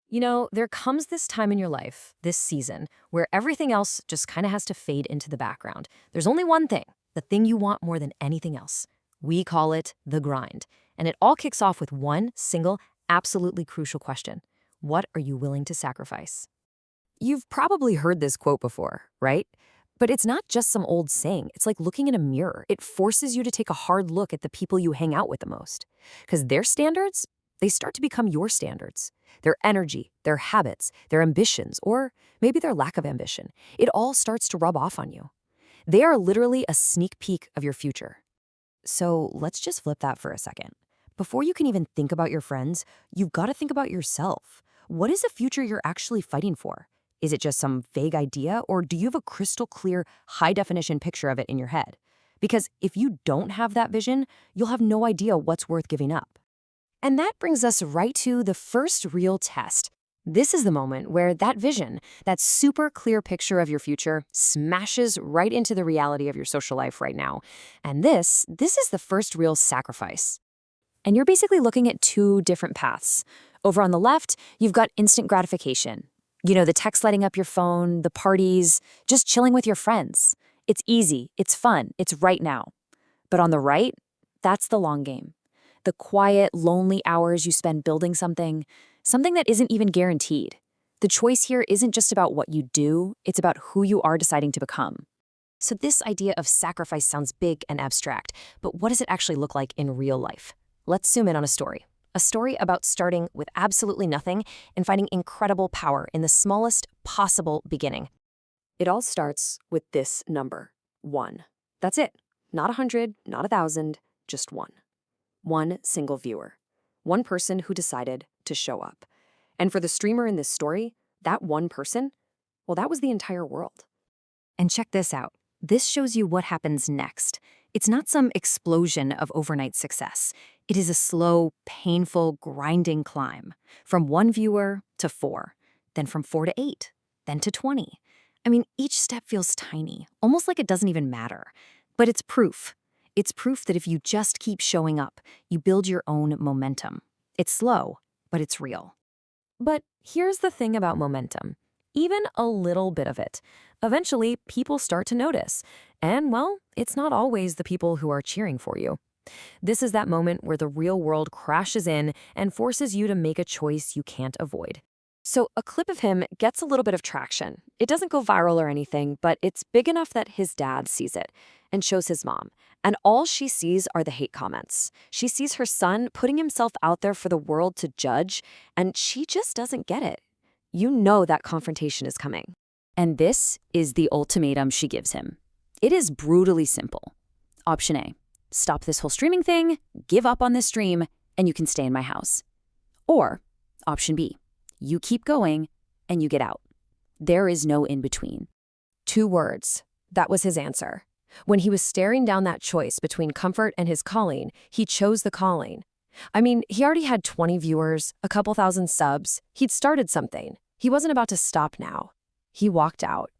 There comes this time in your life, this season, where everything else just kind of has to fade into the background. There's only one thing, the thing you want more than anything else. We call it the grind. And it all kicks off with one single, absolutely crucial question. What are you willing to sacrifice? You've probably heard this quote before, right? But it's not just some old saying. It's like looking in a mirror. It forces you to take a hard look at the people you hang out with the most. Because their standards, they start to become your standards. Their energy, their habits, their ambitions, or maybe their lack of ambition. It all starts to rub off on you. They are literally a sneak peek of your future. So let's just flip that for a second. Before you can even think about your friends, you've got to think about yourself. What is the future you're actually fighting for? Is it just some vague idea, or do you have a crystal clear, high-definition picture of it in your head? Because if you don't have that vision, you'll have no idea what's worth giving up. And that brings us right to the first real test. This is the moment where that vision, that super clear picture of your future, smashes right into the reality of your social life right now. And this is the first real sacrifice. And you're basically looking at two different paths. Over on the left, you've got instant gratification. The text lighting up your phone, the parties, just chilling with your friends. It's easy, it's fun, it's right now. But on the right, that's the long game. The quiet, lonely hours you spend building something that isn't even guaranteed. The choice here isn't just about what you do, it's about who you are deciding to become. So this idea of sacrifice sounds big and abstract, but what does it actually look like in real life? Let's zoom in on a story. A story about starting with absolutely nothing and finding incredible power in the smallest possible beginning. It all starts with this number, 1. That's it. Not 100, not 1,000, just 1. One single viewer. One person who decided to show up. And for the streamer in this story, that one person, well, that was the entire world. And check this out. This shows you what happens next. It's not some explosion of overnight success. It is a slow, painful, grinding climb. From 1 viewer to 4, then from 4 to 8, then to 20. Each step feels tiny, almost like it doesn't even matter. But it's proof. It's proof that if you just keep showing up, you build your own momentum. It's slow, but it's real. But here's the thing about momentum. Even a little bit of it. Eventually, people start to notice. And, well, it's not always the people who are cheering for you. This is that moment where the real world crashes in and forces you to make a choice you can't avoid. So a clip of him gets a little bit of traction. It doesn't go viral or anything, but it's big enough that his dad sees it and shows his mom. And all she sees are the hate comments. She sees her son putting himself out there for the world to judge, and she just doesn't get it. You know that confrontation is coming. And this is the ultimatum she gives him. It is brutally simple. Option A, stop this whole streaming thing, give up on this stream, and you can stay in my house. Or option B, you keep going and you get out. There is no in between. 2 words. That was his answer. When he was staring down that choice between comfort and his calling, he chose the calling. He already had 20 viewers, a couple thousand subs. He'd started something. He wasn't about to stop now. He walked out.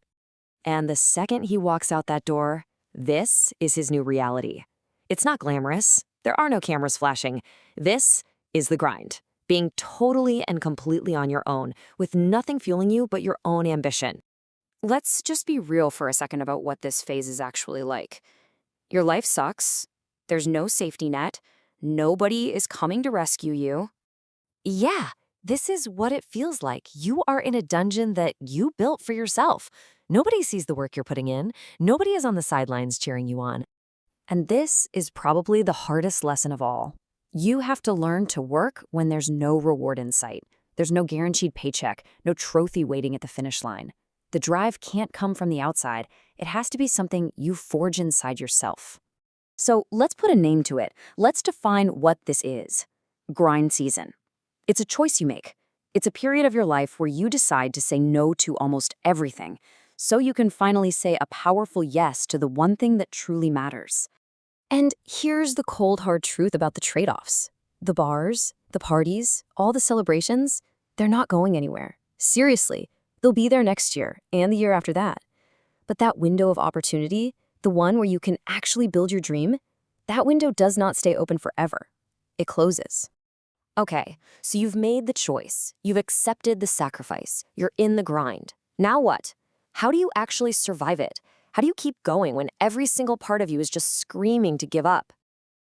And the second he walks out that door, this is his new reality. It's not glamorous. There are no cameras flashing. This is the grind. Being totally and completely on your own, with nothing fueling you but your own ambition. Let's just be real for a second about what this phase is actually like. Your life sucks. There's no safety net. Nobody is coming to rescue you. Yeah, this is what it feels like. You are in a dungeon that you built for yourself. Nobody sees the work you're putting in. Nobody is on the sidelines cheering you on. And this is probably the hardest lesson of all. You have to learn to work when there's no reward in sight. There's no guaranteed paycheck, no trophy waiting at the finish line. The drive can't come from the outside. It has to be something you forge inside yourself. So let's put a name to it. Let's define what this is. Grind season. It's a choice you make. It's a period of your life where you decide to say no to almost everything, so you can finally say a powerful yes to the one thing that truly matters. And here's the cold, hard truth about the trade-offs. The bars, the parties, all the celebrations, they're not going anywhere. Seriously, they'll be there next year and the year after that. But that window of opportunity, the one where you can actually build your dream, that window does not stay open forever. It closes. Okay, so you've made the choice. You've accepted the sacrifice. You're in the grind. Now what? How do you actually survive it? How do you keep going when every single part of you is just screaming to give up?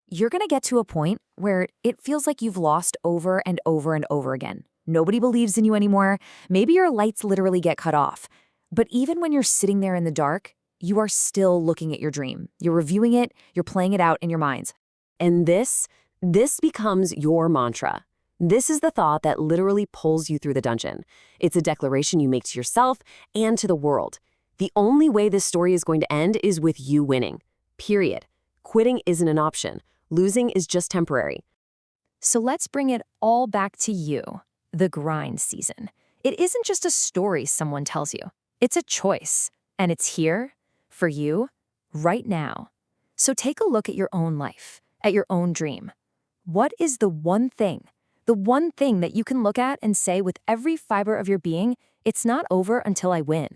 You're going to get to a point where it feels like you've lost over and over and over again. Nobody believes in you anymore. Maybe your lights literally get cut off. But even when you're sitting there in the dark, you are still looking at your dream. You're reviewing it, you're playing it out in your minds. And this becomes your mantra. This is the thought that literally pulls you through the dungeon. It's a declaration you make to yourself and to the world. The only way this story is going to end is with you winning. Period. Quitting isn't an option. Losing is just temporary. So let's bring it all back to you, the grind season. It isn't just a story someone tells you. It's a choice, and it's here for you right now. So take a look at your own life, at your own dream. What is the one thing that you can look at and say with every fiber of your being, it's not over until I win?